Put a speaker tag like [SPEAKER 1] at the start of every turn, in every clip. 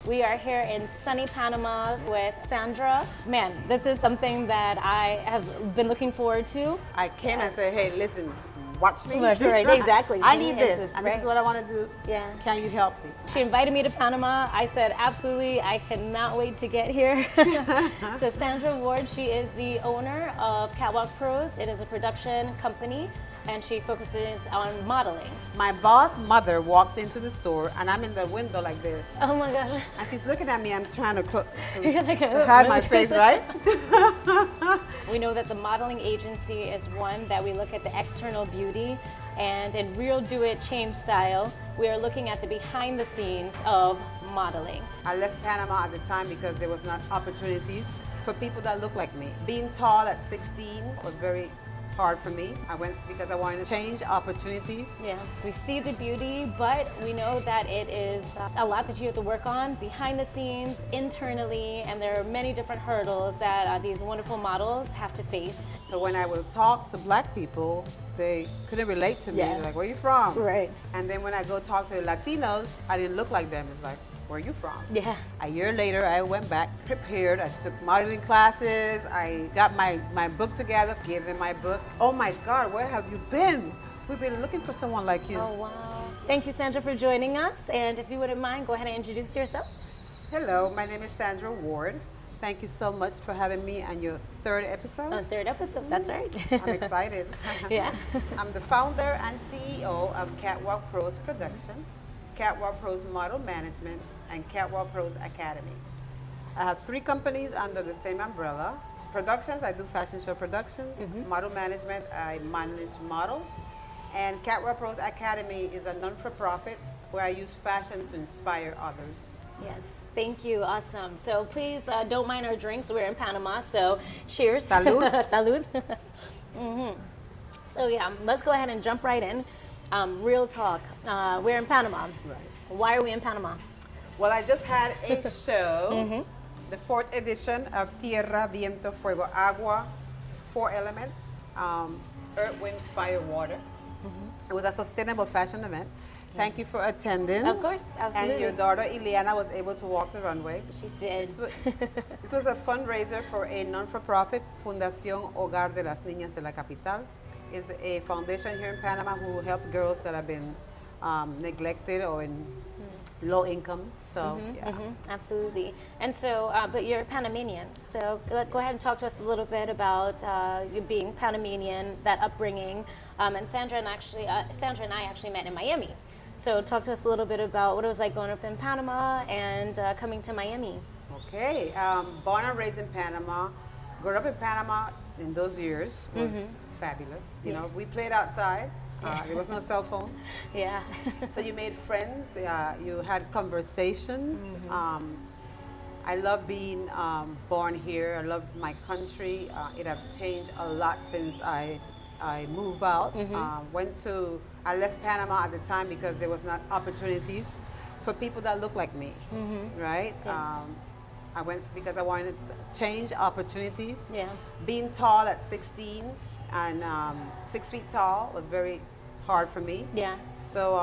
[SPEAKER 1] We are here in sunny Panama with Sandra. Man, this is something that I have been looking forward to.
[SPEAKER 2] I came and said, hey, listen, watch me.
[SPEAKER 1] Right, exactly.
[SPEAKER 2] I need this, and
[SPEAKER 1] right.
[SPEAKER 2] this is what I want to do.
[SPEAKER 1] Yeah.
[SPEAKER 2] Can you help me?
[SPEAKER 1] She invited me to Panama. I said, absolutely, I cannot wait to get here. So Sandra Ward, she is the owner of Catwalk Pros. It is a production company, and she focuses on modeling.
[SPEAKER 2] My boss mother walks into the store, and I'm in the window like this.
[SPEAKER 1] Oh my gosh.
[SPEAKER 2] And she's looking at me. I'm trying to
[SPEAKER 1] Like,
[SPEAKER 2] hide my face, right?
[SPEAKER 1] We know that the modeling agency is one that we look at the external beauty, and in Real Do It Change Style, we are looking at the behind the scenes of modeling.
[SPEAKER 2] I left Panama at the time because there was not opportunities for people that look like me. Being tall at 16 was very hard for me. I went because I wanted to change opportunities.
[SPEAKER 1] Yeah, so we see the beauty, but we know that it is a lot that you have to work on behind the scenes, internally, and there are many different hurdles that these wonderful models have to face.
[SPEAKER 2] So when I would talk to black people, they couldn't relate to me.
[SPEAKER 1] Yeah.
[SPEAKER 2] They're like, where are you from?
[SPEAKER 1] Right.
[SPEAKER 2] And then when I go talk to the Latinos, I didn't look like them. It's like, where are you from?
[SPEAKER 1] Yeah.
[SPEAKER 2] A year later, I went back, prepared. I took modeling classes. I got my book together, gave them my book. Oh my God, where have you been? We've been looking for someone like you.
[SPEAKER 1] Oh, wow. Thank you, Sandra, for joining us. And if you wouldn't mind, go ahead and introduce yourself.
[SPEAKER 2] Hello, my name is Sandra Ward. Thank you so much for having me on your third episode.
[SPEAKER 1] Third episode, that's right.
[SPEAKER 2] I'm excited.
[SPEAKER 1] Yeah.
[SPEAKER 2] I'm the founder and CEO of Catwalk Pros Production, Catwalk Pros Model Management, and Catwalk Pros Academy. I have 3 companies under the same umbrella. Productions, I do fashion show productions. Model management, I manage models. And Catwalk Pros Academy is a non-for-profit where I use fashion to inspire others.
[SPEAKER 1] Yes. Thank you. Awesome. So please don't mind our drinks. We're in Panama, so cheers.
[SPEAKER 2] Salud.
[SPEAKER 1] Salud. So yeah, let's go ahead and jump right in. Real talk. We're in Panama.
[SPEAKER 2] Right.
[SPEAKER 1] Why are we in Panama?
[SPEAKER 2] Well, I just had a show, the 4th edition of Tierra, Viento, Fuego, Agua, 4 elements, earth, wind, fire, water. It was a sustainable fashion event. Thank you for attending.
[SPEAKER 1] Of course, absolutely.
[SPEAKER 2] And your daughter, Ileana, was able to walk the runway.
[SPEAKER 1] She did.
[SPEAKER 2] This was a fundraiser for a non-for-profit, Fundación Hogar de las Niñas de la Capital. It's a foundation here in Panama who help girls that have been neglected or in low income. So, yeah.
[SPEAKER 1] Absolutely. And so, but you're Panamanian. So go ahead and talk to us a little bit about you being Panamanian, that upbringing. And Sandra and I actually met in Miami. So talk to us a little bit about what it was like growing up in Panama and coming to Miami.
[SPEAKER 2] Okay, born and raised in Panama, grew up in Panama in those years was fabulous. You know, we played outside. There was no cell phone.
[SPEAKER 1] Yeah.
[SPEAKER 2] So you made friends. You had conversations. I love being born here. I love my country. It has changed a lot since I moved out. I left Panama at the time because there was not opportunities for people that look like me, right? Yeah. I went because I wanted to change opportunities.
[SPEAKER 1] Yeah.
[SPEAKER 2] Being tall at 16 and 6 feet tall was very hard for me.
[SPEAKER 1] Yeah.
[SPEAKER 2] So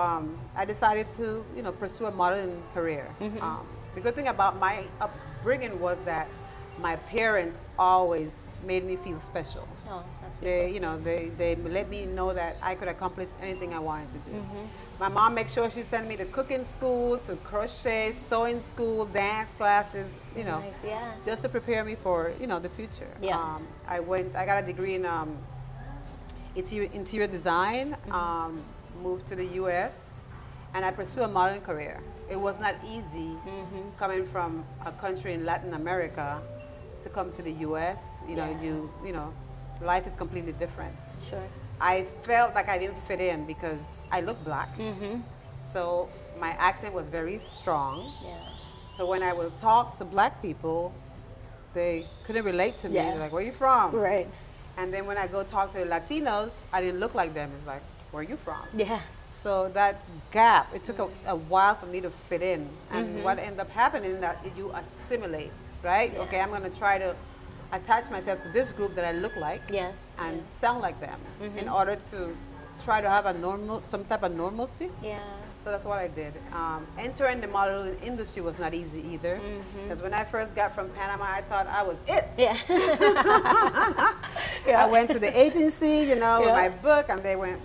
[SPEAKER 2] I decided to, pursue a modeling career. The good thing about my upbringing was that my parents always made me feel special.
[SPEAKER 1] Oh, that's beautiful.
[SPEAKER 2] They let me know that I could accomplish anything I wanted to do. My mom made sure she sent me to cooking school, to crochet, sewing school, dance classes,
[SPEAKER 1] Nice, yeah.
[SPEAKER 2] just to prepare me for, the future.
[SPEAKER 1] Yeah.
[SPEAKER 2] I got a degree in interior design, moved to the US, and I pursued a modeling career. It was not easy coming from a country in Latin America to come to the US. Life is completely different.
[SPEAKER 1] Sure.
[SPEAKER 2] I felt like I didn't fit in because I look black. So my accent was very strong.
[SPEAKER 1] Yeah.
[SPEAKER 2] So when I would talk to black people, they couldn't relate to me.
[SPEAKER 1] Yeah.
[SPEAKER 2] They're like, where are you from?
[SPEAKER 1] Right.
[SPEAKER 2] And then when I go talk to the Latinos, I didn't look like them. It's like, where are you from?
[SPEAKER 1] Yeah.
[SPEAKER 2] So that gap, it took a while for me to fit in. And what ended up happening is that you assimilate, right?
[SPEAKER 1] Yeah.
[SPEAKER 2] Okay, I'm going to try to attach myself to this group that I look like and sound like them in order to try to have some type of normalcy.
[SPEAKER 1] Yeah.
[SPEAKER 2] So that's what I did. Entering the modeling industry was not easy either, because when I first got from Panama, I thought I was it.
[SPEAKER 1] Yeah.
[SPEAKER 2] I went to the agency, you know, with my book, and they went,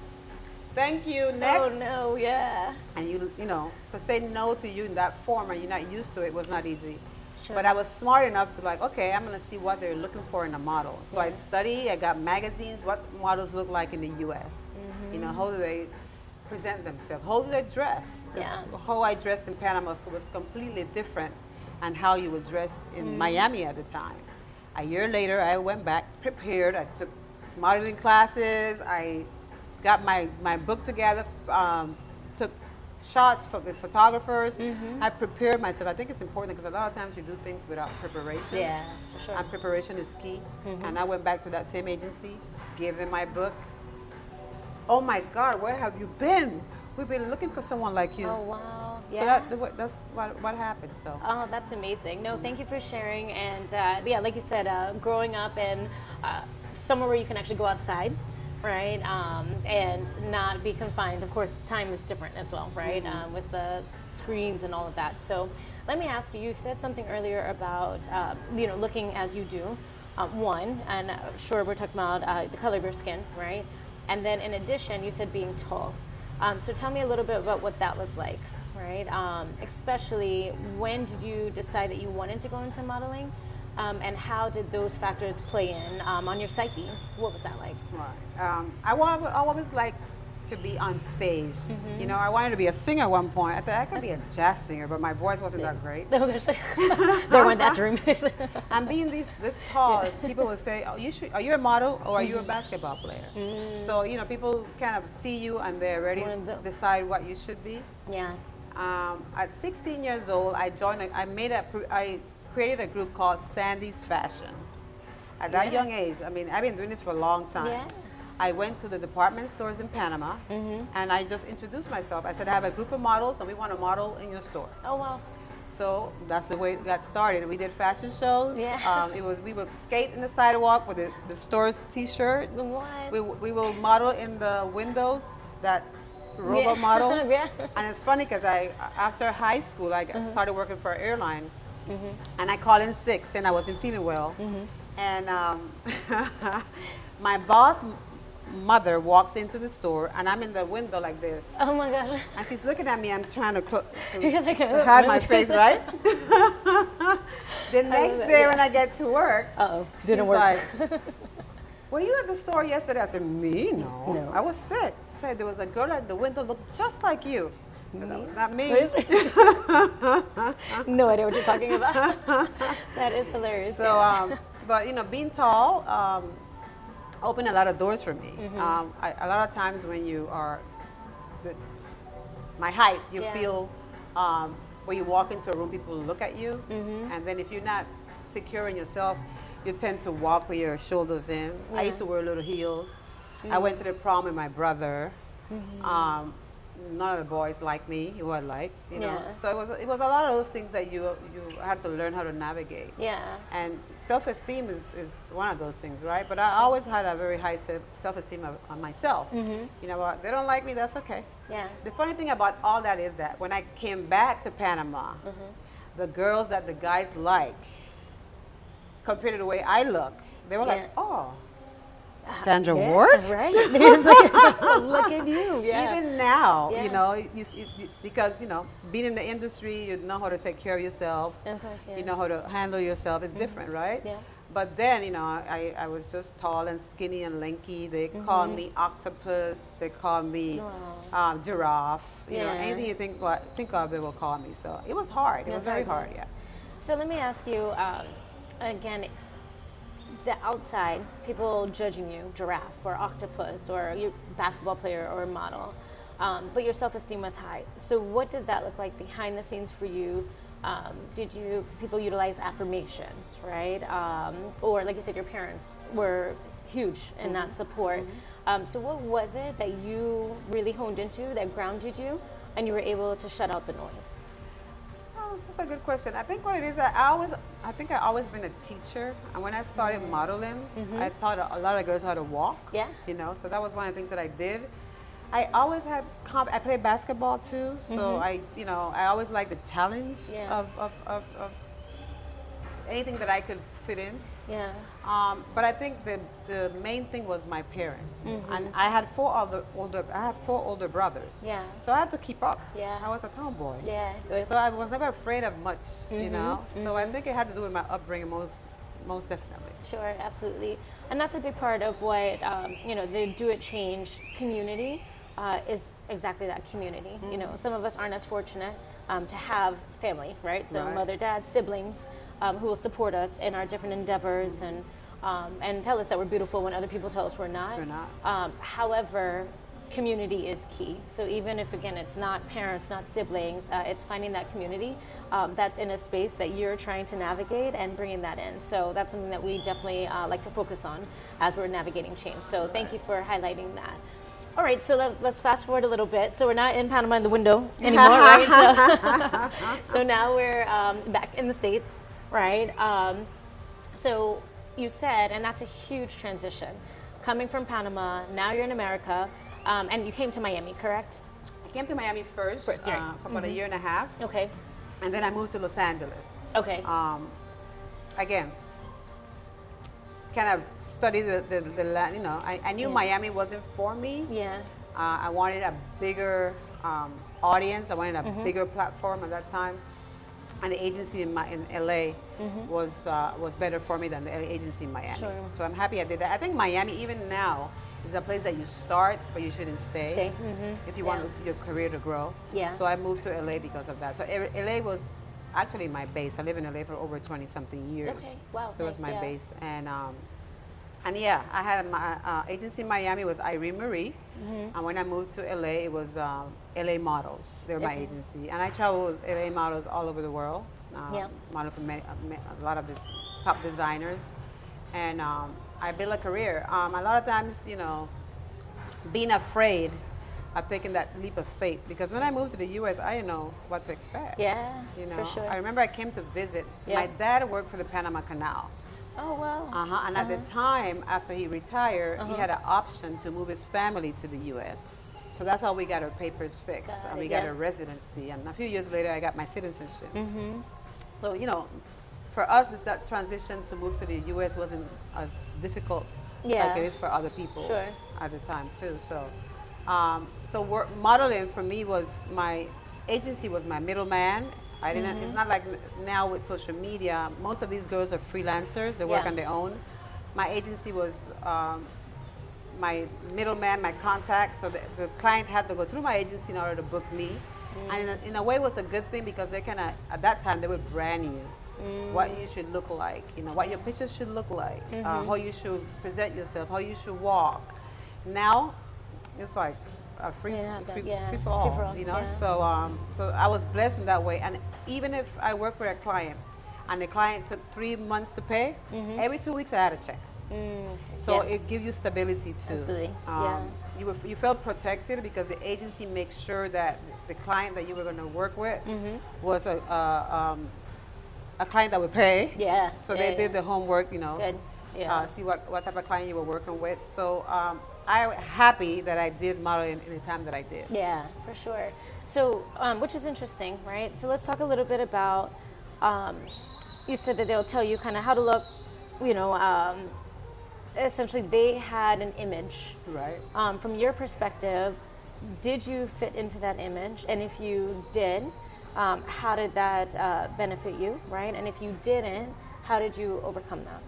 [SPEAKER 2] "Thank you, next."
[SPEAKER 1] Oh no, yeah.
[SPEAKER 2] And you know, to say no to you in that form, and you're not used to it, was not easy.
[SPEAKER 1] Sure.
[SPEAKER 2] But I was smart enough to like, okay, I'm gonna see what they're looking for in a model. So I study, I got magazines, what models look like in the US. You know, how do they present themselves? How do they dress? How I dressed in Panama was completely different and how you would dress in Miami at the time. A year later, I went back, prepared, I took modeling classes, I got my book together, took shots with photographers. I prepared myself. I think it's important because a lot of times you do things without preparation.
[SPEAKER 1] Yeah, for sure.
[SPEAKER 2] And preparation is key. And I went back to that same agency, gave them my book. Oh my God, where have you been? We've been looking for someone like you.
[SPEAKER 1] Oh wow.
[SPEAKER 2] So
[SPEAKER 1] Yeah.
[SPEAKER 2] that's what happened. So.
[SPEAKER 1] Oh, that's amazing. No, thank you for sharing. And yeah, like you said, growing up in somewhere where you can actually go outside, right? And not be confined. Of course, time is different as well, right? With the screens and all of that. So let me ask you, you said something earlier about, you know, looking as you do, one, and sure, we're talking about the color of your skin, right? And then in addition, you said being tall. So tell me a little bit about what that was like, right? Especially when did you decide that you wanted to go into modeling? And how did those factors play in on your psyche? What was that like?
[SPEAKER 2] Right. I always like to be on stage. You know, I wanted to be a singer at one point. I thought I could be a jazz singer, but my voice wasn't that great.
[SPEAKER 1] There weren't that dream.
[SPEAKER 2] And being this tall, people would say, "Oh, are you a model or are you a basketball player?" So you know, people kind of see you and they're ready to decide what you should be.
[SPEAKER 1] Yeah.
[SPEAKER 2] At 16 years old, I created a group called Sandy's Fashion. At that young age, I mean, I've been doing this for a long time.
[SPEAKER 1] Yeah.
[SPEAKER 2] I went to the department stores in Panama, and I just introduced myself. I said, I have a group of models, and we want to model in your store.
[SPEAKER 1] Oh, wow.
[SPEAKER 2] So that's the way it got started. We did fashion shows.
[SPEAKER 1] Yeah.
[SPEAKER 2] We would skate in the sidewalk with the store's T-shirt.
[SPEAKER 1] What?
[SPEAKER 2] We will model in the windows, that robot model.
[SPEAKER 1] Yeah.
[SPEAKER 2] And it's funny because after high school, I started working for an airline, and I called in sick saying I wasn't feeling well. And my boss mother walks into the store, and I'm in the window like this.
[SPEAKER 1] Oh my gosh.
[SPEAKER 2] And she's looking at me. I'm trying to
[SPEAKER 1] Like,
[SPEAKER 2] hide my face, right? The next day when I get to work,
[SPEAKER 1] didn't work.
[SPEAKER 2] Like, were you at the store yesterday? I said, me? No. I was sick. She said, there was a girl at the window looked just like you. So that was not me.
[SPEAKER 1] No idea what you're talking about. That is hilarious.
[SPEAKER 2] So, but you know, being tall opened a lot of doors for me. A lot of times when you are my height, you feel when you walk into a room, people look at you, and then if you're not secure in yourself, you tend to walk with your shoulders in. I used to wear little heels. I went to the prom with my brother. None of the boys liked me. You were like, you know. So it was a lot of those things that you had to learn how to navigate.
[SPEAKER 1] Yeah.
[SPEAKER 2] And self-esteem is one of those things, right? But I always had a very high self-esteem on myself. You know what? They don't like me. That's okay.
[SPEAKER 1] Yeah.
[SPEAKER 2] The funny thing about all that is that when I came back to Panama, the girls that the guys like, compared to the way I look, they were like, oh. Sandra Ward?
[SPEAKER 1] Right. Look at you. Yeah.
[SPEAKER 2] Even now, you know, because, you know, being in the industry, you know how to take care of yourself.
[SPEAKER 1] Of course,
[SPEAKER 2] You know how to handle yourself. It's different, right?
[SPEAKER 1] Yeah.
[SPEAKER 2] But then, you know, I was just tall and skinny and lanky. They called me octopus. They called me giraffe. You know, anything you think of, they will call me. So it was hard. It was very hard, yeah.
[SPEAKER 1] So let me ask you, again, the outside, people judging you, giraffe or octopus or you basketball player or model, but your self-esteem was high. So what did that look like behind the scenes for you? Did people utilize affirmations, right? Or like you said, your parents were huge in that support. So what was it that you really honed into that grounded you and you were able to shut out the noise?
[SPEAKER 2] That's a good question. I think what it is, I think I always been a teacher, and when I started modeling, I taught a lot of girls how to walk.
[SPEAKER 1] Yeah.
[SPEAKER 2] You know, so that was one of the things that I did. I always had I played basketball too, so I always liked the challenge of anything that I could fit in.
[SPEAKER 1] Yeah.
[SPEAKER 2] But I think the main thing was my parents, and I had four older brothers.
[SPEAKER 1] Yeah.
[SPEAKER 2] So I had to keep up.
[SPEAKER 1] Yeah.
[SPEAKER 2] I was a tomboy.
[SPEAKER 1] Yeah.
[SPEAKER 2] So I was never afraid of much, you know. So I think it had to do with my upbringing most definitely.
[SPEAKER 1] Sure, absolutely. And that's a big part of what, the Do It Change community is exactly that community. You know, some of us aren't as fortunate to have family, right? So mother, dad, siblings who will support us in our different endeavors and tell us that we're beautiful when other people tell us we're not.
[SPEAKER 2] We're not.
[SPEAKER 1] However, community is key. So even if, again, it's not parents, not siblings, it's finding that community that's in a space that you're trying to navigate and bringing that in. So that's something that we definitely like to focus on as we're navigating change. So thank you for highlighting that. All right, so let's fast forward a little bit. So we're not in Panama in the window anymore, right? So now we're back in the States, right? So you said, and that's a huge transition, coming from Panama, now you're in America, and you came to Miami, correct?
[SPEAKER 2] I came to Miami first
[SPEAKER 1] right.
[SPEAKER 2] for about a year and a half.
[SPEAKER 1] Okay.
[SPEAKER 2] And then I moved to Los Angeles.
[SPEAKER 1] Okay.
[SPEAKER 2] Again, kind of studied the land, you know. I knew Miami wasn't for me.
[SPEAKER 1] Yeah.
[SPEAKER 2] I wanted a bigger audience. I wanted a bigger platform at that time. And the agency in LA was better for me than the LA agency in Miami.
[SPEAKER 1] Sure.
[SPEAKER 2] So I'm happy I did that. I think Miami, even now, is a place that you start, but you shouldn't stay. If you want your career to grow. Yeah. So I moved to LA because of that. So LA was actually my base. I lived in LA for over 20-something years.
[SPEAKER 1] Okay. Wow.
[SPEAKER 2] So it was my base. And yeah, I had my agency in Miami was Irene Marie. And when I moved to LA, it was LA Models. They were my agency. And I traveled with LA Models all over the world. Model for a lot of the top designers. And I built a career. A lot of times, you know, being afraid of taking that leap of faith. Because when I moved to the U.S., I didn't know what to expect.
[SPEAKER 1] Yeah,
[SPEAKER 2] you know?
[SPEAKER 1] for sure.
[SPEAKER 2] I remember I came to visit. My dad worked for the Panama Canal.
[SPEAKER 1] Oh, wow.
[SPEAKER 2] And at the time, after he retired, he had an option to move his family to the U.S. So that's how we got our papers fixed. And we got a residency. And a few years later, I got my citizenship. So, you know, for us, that transition to move to the U.S. wasn't as difficult like it is for other people at the time, too. So, modeling for me was my agency was my middleman. I didn't. It's not like now with social media. Most of these girls are freelancers. They work on their own. My agency was my middleman, my contact. So the client had to go through my agency in order to book me. And in a way, it was a good thing because they kind of at that time they would brand you. What you should look like, you know, what your pictures should look like, how you should present yourself, how you should walk. Now, it's like a free for all, you know. So I was blessed in that way. And even if I work with a client, and the client took 3 months to pay, every 2 weeks I had a check. So it gives you stability too.
[SPEAKER 1] Absolutely.
[SPEAKER 2] You felt protected because the agency makes sure that the client that you were going to work with was a client that would pay. So they did the homework, you know.
[SPEAKER 1] Good.
[SPEAKER 2] See what type of client you were working with. So I'm happy that I did modeling in the time that I did.
[SPEAKER 1] Yeah, for sure. So, which is interesting, right? So let's talk a little bit about, you said that they'll tell you kind of how to look, you know, essentially they had an image.
[SPEAKER 2] Right.
[SPEAKER 1] From your perspective, did you fit into that image? And if you did, how did that benefit you, right? And if you didn't, how did you overcome that?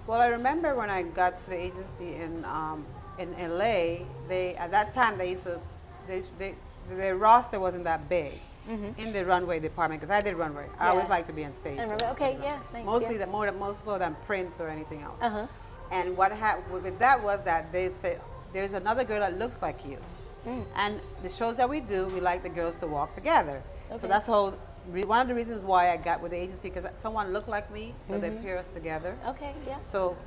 [SPEAKER 2] Well, I remember when I got to the agency in LA, at that time they used to, the roster wasn't that big in the runway department because I did runway. I always like to be on stage.
[SPEAKER 1] Okay, nice.
[SPEAKER 2] Mostly more so than print or anything else. And what happened with that was that they said, there's another girl that looks like you. And the shows that we do, we like the girls to walk together. So that's one of the reasons why I got with the agency, because someone looked like me, so they pair us together.
[SPEAKER 1] Okay,
[SPEAKER 2] So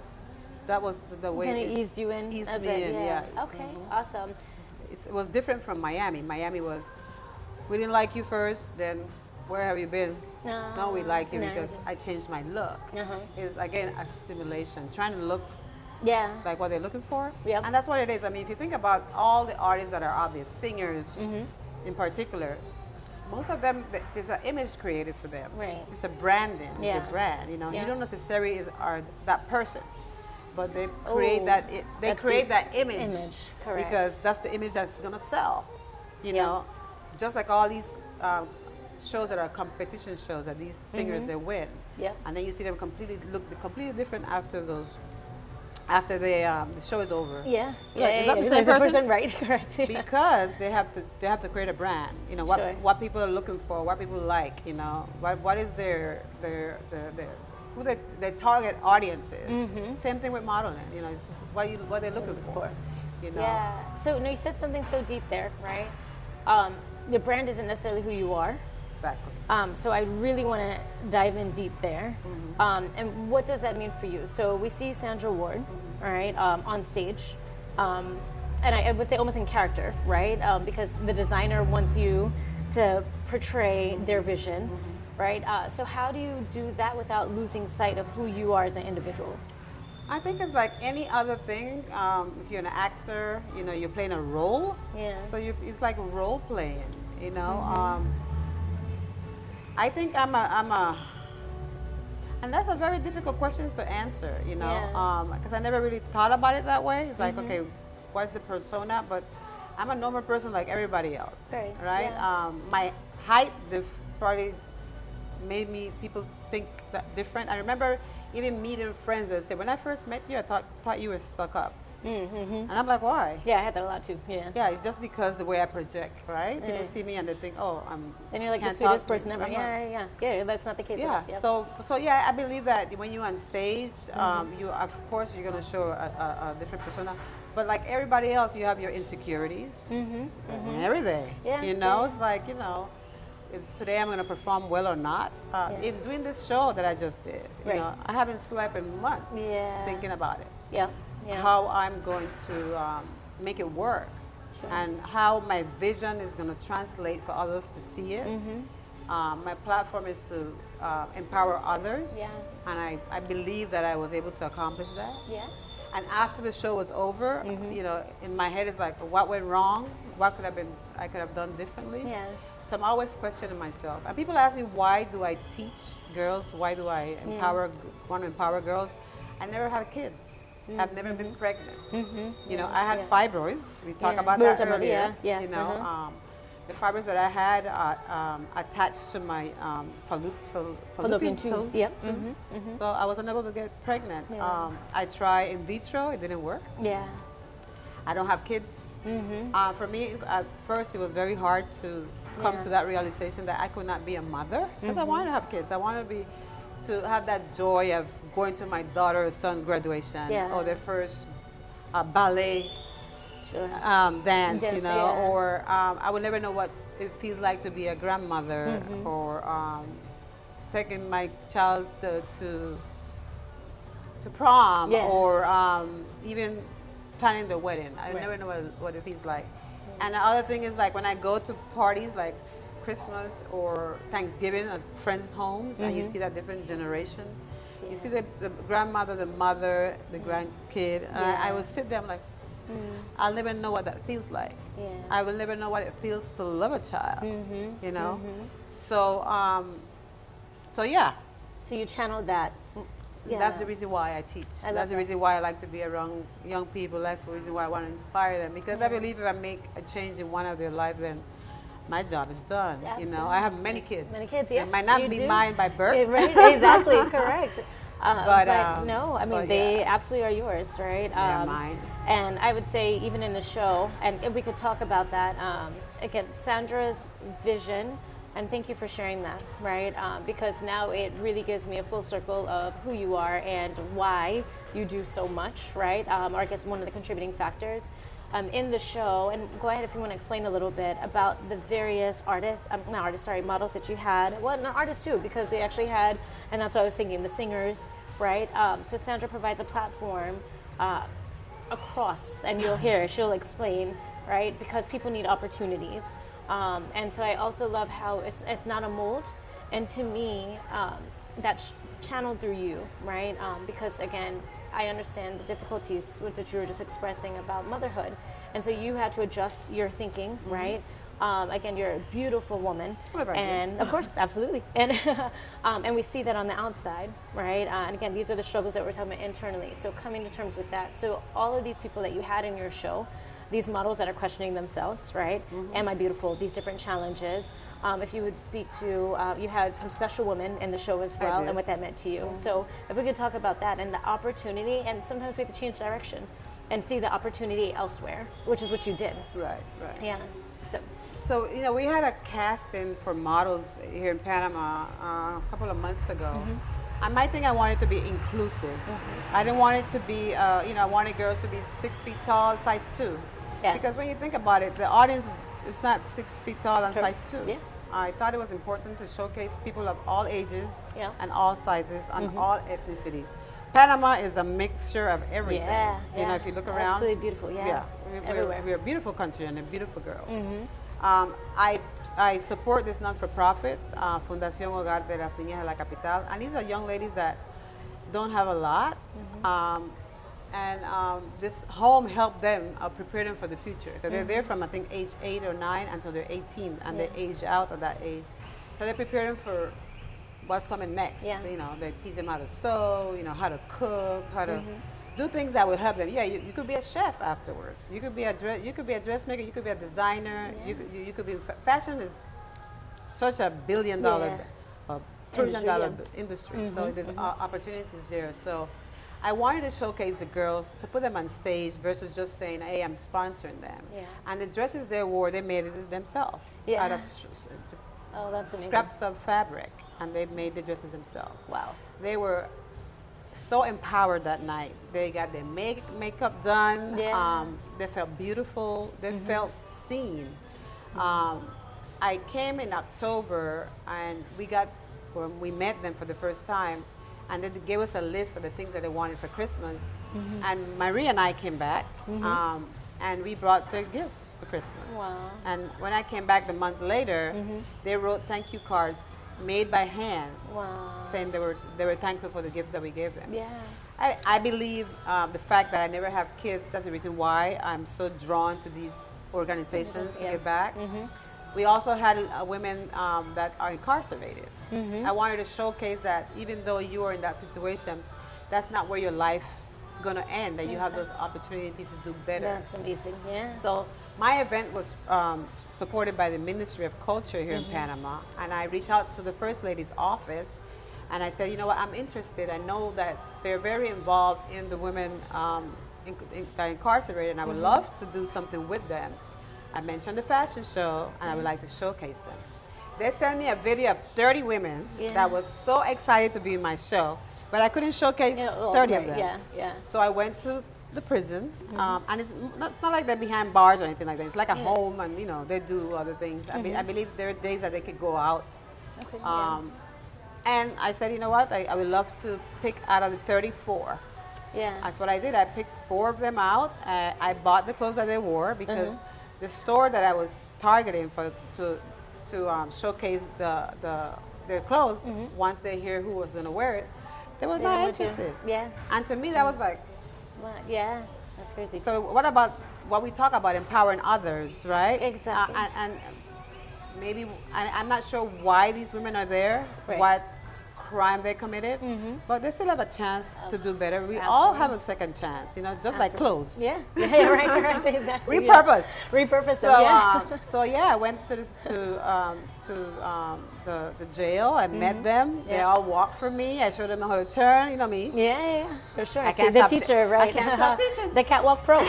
[SPEAKER 2] that was the way
[SPEAKER 1] kind of eased you in.
[SPEAKER 2] Eased me in, yeah.
[SPEAKER 1] Okay, awesome.
[SPEAKER 2] It was different from Miami. Miami was, we didn't like you first, then where have you been? No, we like you because I changed my look. It's again assimilation, trying to look
[SPEAKER 1] Yeah.
[SPEAKER 2] like what they're looking for.
[SPEAKER 1] Yep.
[SPEAKER 2] And that's what it is. I mean, if you think about all the artists that are out there, singers in particular, most of them, there's an image created for them.
[SPEAKER 1] Right.
[SPEAKER 2] It's a branding.
[SPEAKER 1] Yeah.
[SPEAKER 2] It's a brand. You know,
[SPEAKER 1] Yeah.
[SPEAKER 2] you don't necessarily are that person, but they create they create that image.
[SPEAKER 1] Correct.
[SPEAKER 2] Because that's the image that's gonna sell. You
[SPEAKER 1] Yeah.
[SPEAKER 2] know, just like all these shows that are competition shows that these singers they win.
[SPEAKER 1] Yep.
[SPEAKER 2] And then you see them completely different after the show is over.
[SPEAKER 1] Yeah.
[SPEAKER 2] Like, is that the
[SPEAKER 1] Is
[SPEAKER 2] same
[SPEAKER 1] that
[SPEAKER 2] person?
[SPEAKER 1] Right. Correct. Yeah.
[SPEAKER 2] Because they have to create a brand. You know
[SPEAKER 1] Sure.
[SPEAKER 2] what people are looking for, what people like. You know what is their who their target audience is. Same thing with modeling. You know, it's what they're looking for. You know.
[SPEAKER 1] Yeah. So no, you said something so deep there, right? Your brand isn't necessarily who you are.
[SPEAKER 2] Exactly.
[SPEAKER 1] So I really want to dive in deep there. And what does that mean for you? So we see Sandra Ward, all right, on stage. And I would say almost in character, right? Because the designer wants you to portray their vision, right? So how do you do that without losing sight of who you are as an individual?
[SPEAKER 2] I think it's like any other thing. If you're an actor, you know, you're playing a role.
[SPEAKER 1] Yeah.
[SPEAKER 2] So it's like role playing, you know. I think I'm a, and that's a very difficult question to answer, you know, because I never really thought about it that way. It's like, okay, what's the persona? But I'm a normal person like everybody else,
[SPEAKER 1] Right.
[SPEAKER 2] right? My height probably made people think that different. I remember even meeting friends that said, when I first met you, I thought you were stuck up. And I'm like, why?
[SPEAKER 1] Yeah, I had that a lot too. Yeah.
[SPEAKER 2] Yeah, it's just because the way I project, right? People see me and they think, oh, I'm.
[SPEAKER 1] And you're like the
[SPEAKER 2] can't
[SPEAKER 1] sweetest
[SPEAKER 2] talk
[SPEAKER 1] person
[SPEAKER 2] to-
[SPEAKER 1] ever.
[SPEAKER 2] I'm
[SPEAKER 1] Yeah. That's not the case.
[SPEAKER 2] Yeah.
[SPEAKER 1] At all. Yep.
[SPEAKER 2] So yeah, I believe that when you're on stage, you of course you're gonna show a different persona, but like everybody else, you have your insecurities every day.
[SPEAKER 1] Yeah,
[SPEAKER 2] You know,
[SPEAKER 1] yeah.
[SPEAKER 2] it's like, you know, if today I'm gonna perform well or not. In doing this show that I just did, you
[SPEAKER 1] Right.
[SPEAKER 2] know, I haven't slept in months
[SPEAKER 1] Yeah.
[SPEAKER 2] thinking about it.
[SPEAKER 1] Yeah. Yeah.
[SPEAKER 2] How I'm going to make it work,
[SPEAKER 1] Sure.
[SPEAKER 2] and how my vision is going to translate for others to see it. My platform is to empower others,
[SPEAKER 1] Yeah.
[SPEAKER 2] and I believe that I was able to accomplish that.
[SPEAKER 1] Yeah.
[SPEAKER 2] And after the show was over, you know, in my head it's like, what went wrong? What I could have done differently?
[SPEAKER 1] Yeah.
[SPEAKER 2] So I'm always questioning myself. And people ask me, why do I teach girls? Why do I want to empower girls? I never had kids. I've never been pregnant. You know, I had fibroids. We talked about
[SPEAKER 1] We were
[SPEAKER 2] that
[SPEAKER 1] talking about it,
[SPEAKER 2] earlier.
[SPEAKER 1] yeah. Yes,
[SPEAKER 2] You know, the fibroids that I had attached to my fallopian tubes.
[SPEAKER 1] Yep.
[SPEAKER 2] So I was unable to get pregnant.
[SPEAKER 1] Yeah.
[SPEAKER 2] I tried in vitro. It didn't work.
[SPEAKER 1] Yeah.
[SPEAKER 2] I don't have kids. For me, at first, it was very hard to come to that realization that I could not be a mother because I wanted to have kids. I wanted to have that joy of going to my daughter or son graduation or their first ballet dance, you know, or I would never know what it feels like to be a grandmother or taking my child to prom or even planning the wedding. I never know what it feels like. And the other thing is, like, when I go to parties like Christmas or Thanksgiving at friends' homes and you see that different generation, you see the grandmother, the mother, the grandkid, I will sit there, I'm like, I'll never know what that feels like. I will never know what it feels to love a child, you know? So, so yeah.
[SPEAKER 1] So you channeled that. Yeah.
[SPEAKER 2] That's the reason why I teach. That's the reason why I like to be around young people. That's the reason why I want to inspire them. Because I believe if I make a change in one of their lives, then my job is done.
[SPEAKER 1] Absolutely.
[SPEAKER 2] You know, I have many kids.
[SPEAKER 1] Many kids, yeah.
[SPEAKER 2] They might not be mine by birth.
[SPEAKER 1] Yeah, right, exactly, correct.
[SPEAKER 2] But
[SPEAKER 1] no, I mean, they absolutely are yours, right?
[SPEAKER 2] They're mine.
[SPEAKER 1] And I would say, even in the show, and we could talk about that, again, Sandra's vision, and thank you for sharing that, right? Because now it really gives me a full circle of who you are and why you do so much, right? Or I guess one of the contributing factors. In the show, and go ahead if you want to explain a little bit about the various models that you had. Well, not artists too, because we actually had, and that's what I was thinking, the singers, right? So Sandra provides a platform across, and you'll hear, she'll explain, right? Because people need opportunities. And so I also love how it's not a mold, and to me, that's channeled through you, right? Because again, I understand the difficulties that you were just expressing about motherhood, and so you had to adjust your thinking, right? Again, you're a beautiful woman, and of course, absolutely, and we see that on the outside, right? And again, these are the struggles that we're talking about internally. So coming to terms with that. So all of these people that you had in your show, these models that are questioning themselves, right? Am I beautiful? These different challenges. If you would speak to, you had some special women in the show as well, and what that meant to you. So if we could talk about that and the opportunity, and sometimes we have to change direction and see the opportunity elsewhere, which is what you did.
[SPEAKER 2] Right.
[SPEAKER 1] Yeah.
[SPEAKER 2] So, you know, we had a casting for models here in Panama a couple of months ago. And my thing, I wanted to be inclusive. I didn't want it to be, you know, I wanted girls to be 6 feet tall, size 2.
[SPEAKER 1] Yeah.
[SPEAKER 2] Because when you think about it, the audience is not 6 feet tall and size 2.
[SPEAKER 1] Yeah.
[SPEAKER 2] I thought it was important to showcase people of all ages and all sizes and all ethnicities. Panama is a mixture of everything. You know, if you look around.
[SPEAKER 1] Absolutely beautiful,
[SPEAKER 2] We're a beautiful country and a beautiful girl. I support this non-for-profit, Fundación Hogar de las Niñas de la Capital, and these are young ladies that don't have a lot, this home helped them prepare them for the future, because they're there from, I think, age 8 or 9 until they're 18, and they age out of that age. So they prepare them for what's coming next. You know, they teach them how to sew, you know, how to cook, how to do things that will help them. Yeah, you could be a chef afterwards. You could be a dressmaker. You could be a designer. You could be. Fashion is such a billion-dollar, trillion-dollar industry. So there's opportunities there. So I wanted to showcase the girls, to put them on stage versus just saying, "Hey, I'm sponsoring them." And the dresses they wore, they made it themselves out of
[SPEAKER 1] that's amazing.
[SPEAKER 2] scraps of fabric, and they made the dresses themselves.
[SPEAKER 1] Wow.
[SPEAKER 2] They were so empowered that night. They got their makeup done. They felt beautiful. They felt seen. I came in October, and when we met them for the first time, and they gave us a list of the things that they wanted for Christmas. And Marie and I came back, and we brought their gifts for Christmas.
[SPEAKER 1] Wow.
[SPEAKER 2] And when I came back the month later, they wrote thank you cards made by hand, saying they were thankful for the gifts that we gave them. I believe the fact that I never have kids, that's the reason why I'm so drawn to these organizations to give back. We also had women that are incarcerated. I wanted to showcase that even though you are in that situation, that's not where your life is going to end, that you have those opportunities to do better.
[SPEAKER 1] That's amazing,
[SPEAKER 2] So my event was supported by the Ministry of Culture here in Panama, and I reached out to the First Lady's office, and I said, you know what, I'm interested. I know that they're very involved in the women that are incarcerated, and I would love to do something with them. I mentioned the fashion show, and I would like to showcase them. They sent me a video of 30 women that was so excited to be in my show, but I couldn't showcase 30 of them. So I went to the prison, and it's not like they're behind bars or anything like that. It's like a home, and you know, they do other things. I believe there are days that they could go out. And I said, you know what, I would love to pick out of the 34. That's what I did. I picked 4 of them out. I bought the clothes that they wore, because the store that I was targeting to showcase their clothes, once they hear who was going to wear it, they were not interested. And to me, that was like,
[SPEAKER 1] that's crazy.
[SPEAKER 2] So what about what we talk about, empowering others, right?
[SPEAKER 1] Exactly.
[SPEAKER 2] And maybe, I'm not sure why these women are there, what crime they committed, but they still have a chance to do better. We all have a second chance, you know, just like clothes.
[SPEAKER 1] Right, exactly.
[SPEAKER 2] Repurpose.
[SPEAKER 1] Repurpose
[SPEAKER 2] So,
[SPEAKER 1] them,
[SPEAKER 2] I went to the jail. I met them. They all walked for me. I showed them how to turn. You know me.
[SPEAKER 1] For sure.
[SPEAKER 2] I can't
[SPEAKER 1] the
[SPEAKER 2] stop
[SPEAKER 1] teacher, right?
[SPEAKER 2] I can't stop teaching.
[SPEAKER 1] The catwalk pro.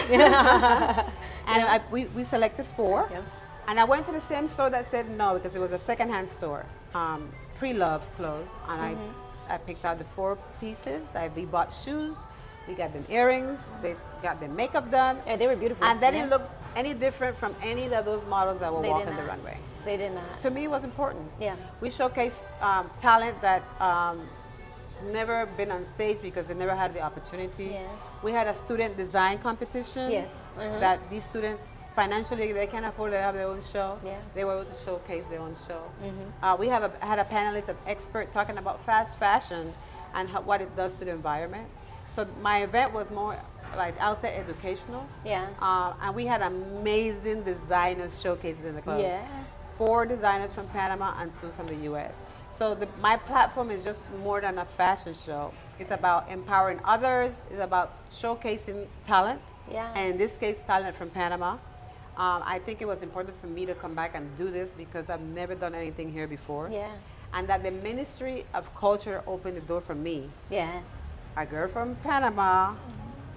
[SPEAKER 2] And we selected 4. And I went to the same store that said no, because it was a secondhand store, pre-loved clothes. And I picked out the 4 pieces. We bought shoes. We got them earrings. They got their makeup done.
[SPEAKER 1] They were beautiful.
[SPEAKER 2] And they didn't look any different from any of those models that were walking the runway.
[SPEAKER 1] They did not.
[SPEAKER 2] To me, it was important. We showcased talent that never been on stage because they never had the opportunity. We had a student design competition that these students, financially, they can't afford to have their own show. They were able to showcase their own show. We had a panelist of expert talking about fast fashion and what it does to the environment. So my event was more like, I'll say, educational.
[SPEAKER 1] Yeah.
[SPEAKER 2] And we had amazing designers showcases in the club.
[SPEAKER 1] Yeah.
[SPEAKER 2] 4 designers from Panama and 2 from the U.S. So my platform is just more than a fashion show. It's about empowering others. It's about showcasing talent.
[SPEAKER 1] Yeah.
[SPEAKER 2] And in this case, talent from Panama. I think it was important for me to come back and do this because I've never done anything here before.
[SPEAKER 1] Yeah.
[SPEAKER 2] And that the Ministry of Culture opened the door for me.
[SPEAKER 1] Yes.
[SPEAKER 2] A girl from Panama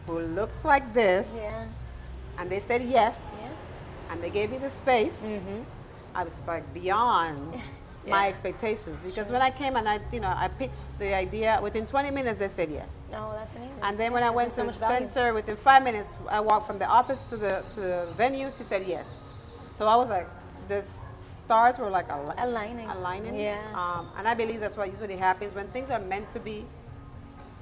[SPEAKER 2] who looks like this.
[SPEAKER 1] Yeah.
[SPEAKER 2] And they said yes.
[SPEAKER 1] Yeah.
[SPEAKER 2] And they gave me the space.
[SPEAKER 1] Mm-hmm.
[SPEAKER 2] I was like beyond my expectations because when I came and I pitched the idea, within 20 minutes they said yes.
[SPEAKER 1] No, that's amazing.
[SPEAKER 2] And then when I went
[SPEAKER 1] so
[SPEAKER 2] to
[SPEAKER 1] much
[SPEAKER 2] the
[SPEAKER 1] value.
[SPEAKER 2] center, within 5 minutes, I walked from the office to the venue. She said yes. So I was like, the stars were like
[SPEAKER 1] Aligning.
[SPEAKER 2] Yeah. And I believe that's what usually happens when things are meant to be.